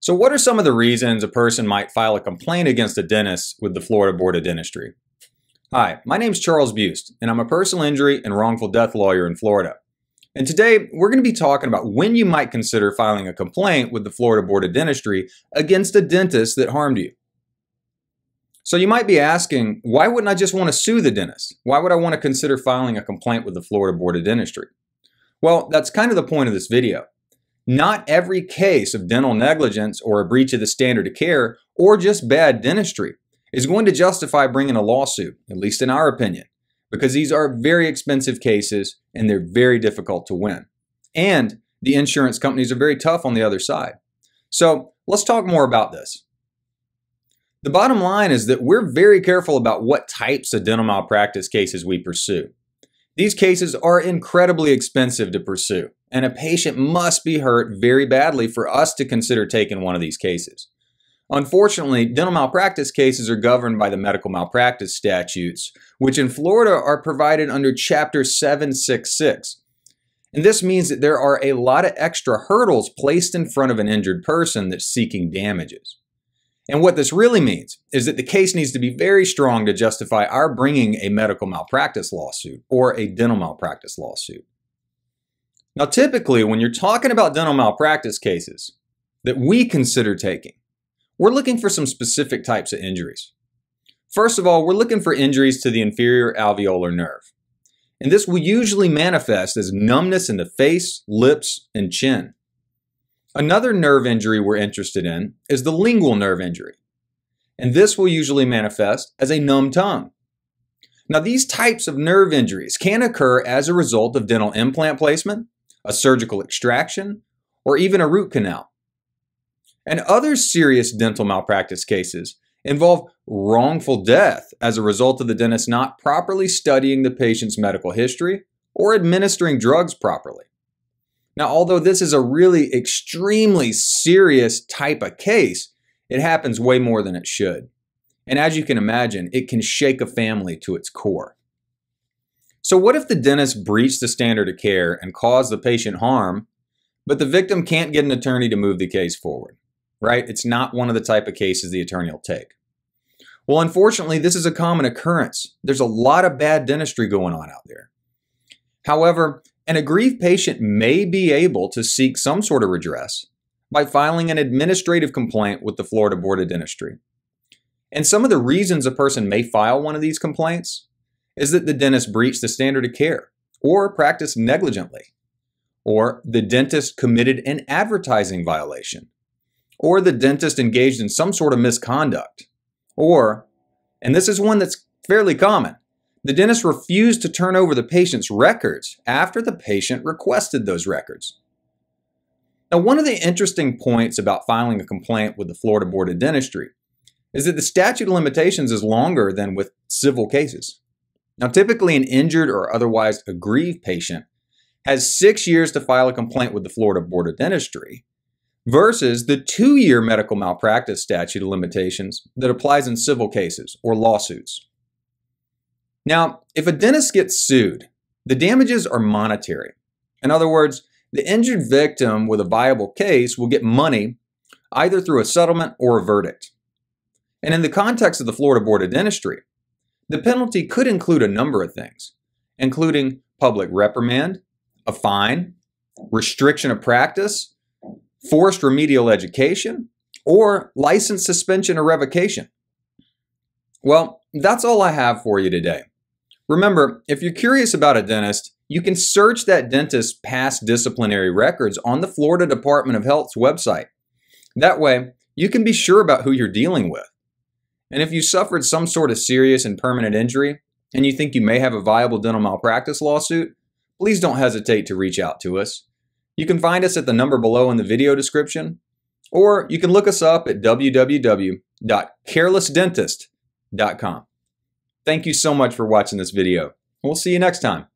So what are some of the reasons a person might file a complaint against a dentist with the Florida Board of Dentistry? Hi, my name is Charles Buist, and I'm a personal injury and wrongful death lawyer in Florida. And today, we're going to be talking about when you might consider filing a complaint with the Florida Board of Dentistry against a dentist that harmed you. So you might be asking, why wouldn't I just want to sue the dentist? Why would I want to consider filing a complaint with the Florida Board of Dentistry? Well, that's kind of the point of this video. Not every case of dental negligence or a breach of the standard of care or just bad dentistry is going to justify bringing a lawsuit, at least in our opinion, because these are very expensive cases and they're very difficult to win. And the insurance companies are very tough on the other side. So let's talk more about this. The bottom line is that we're very careful about what types of dental malpractice cases we pursue. These cases are incredibly expensive to pursue, and a patient must be hurt very badly for us to consider taking one of these cases. Unfortunately, dental malpractice cases are governed by the medical malpractice statutes, which in Florida are provided under Chapter 766. And this means that there are a lot of extra hurdles placed in front of an injured person that's seeking damages. And what this really means is that the case needs to be very strong to justify our bringing a medical malpractice lawsuit or a dental malpractice lawsuit. Now, typically, when you're talking about dental malpractice cases that we consider taking, we're looking for some specific types of injuries. First of all, we're looking for injuries to the inferior alveolar nerve. And this will usually manifest as numbness in the face, lips, and chin. Another nerve injury we're interested in is the lingual nerve injury. And this will usually manifest as a numb tongue. Now, these types of nerve injuries can occur as a result of dental implant placement, a surgical extraction, or even a root canal. And other serious dental malpractice cases involve wrongful death as a result of the dentist not properly studying the patient's medical history or administering drugs properly. Now, although this is a really extremely serious type of case, it happens way more than it should. And as you can imagine, it can shake a family to its core. So what if the dentist breached the standard of care and caused the patient harm, but the victim can't get an attorney to move the case forward, right? It's not one of the type of cases the attorney will take. Well, unfortunately, this is a common occurrence. There's a lot of bad dentistry going on out there. However, an aggrieved patient may be able to seek some sort of redress by filing an administrative complaint with the Florida Board of Dentistry. And some of the reasons a person may file one of these complaints is that the dentist breached the standard of care or practiced negligently, or the dentist committed an advertising violation, or the dentist engaged in some sort of misconduct, or, and this is one that's fairly common, the dentist refused to turn over the patient's records after the patient requested those records. Now, one of the interesting points about filing a complaint with the Florida Board of Dentistry is that the statute of limitations is longer than with civil cases. Now, typically an injured or otherwise aggrieved patient has 6 years to file a complaint with the Florida Board of Dentistry versus the 2-year medical malpractice statute of limitations that applies in civil cases or lawsuits. Now, if a dentist gets sued, the damages are monetary. In other words, the injured victim with a viable case will get money either through a settlement or a verdict. And in the context of the Florida Board of Dentistry, the penalty could include a number of things, including public reprimand, a fine, restriction of practice, forced remedial education, or license suspension or revocation. Well, that's all I have for you today. Remember, if you're curious about a dentist, you can search that dentist's past disciplinary records on the Florida Department of Health's website. That way, you can be sure about who you're dealing with. And if you suffered some sort of serious and permanent injury, and you think you may have a viable dental malpractice lawsuit, please don't hesitate to reach out to us. You can find us at the number below in the video description, or you can look us up at www.carelessdentist.com. Thank you so much for watching this video. We'll see you next time.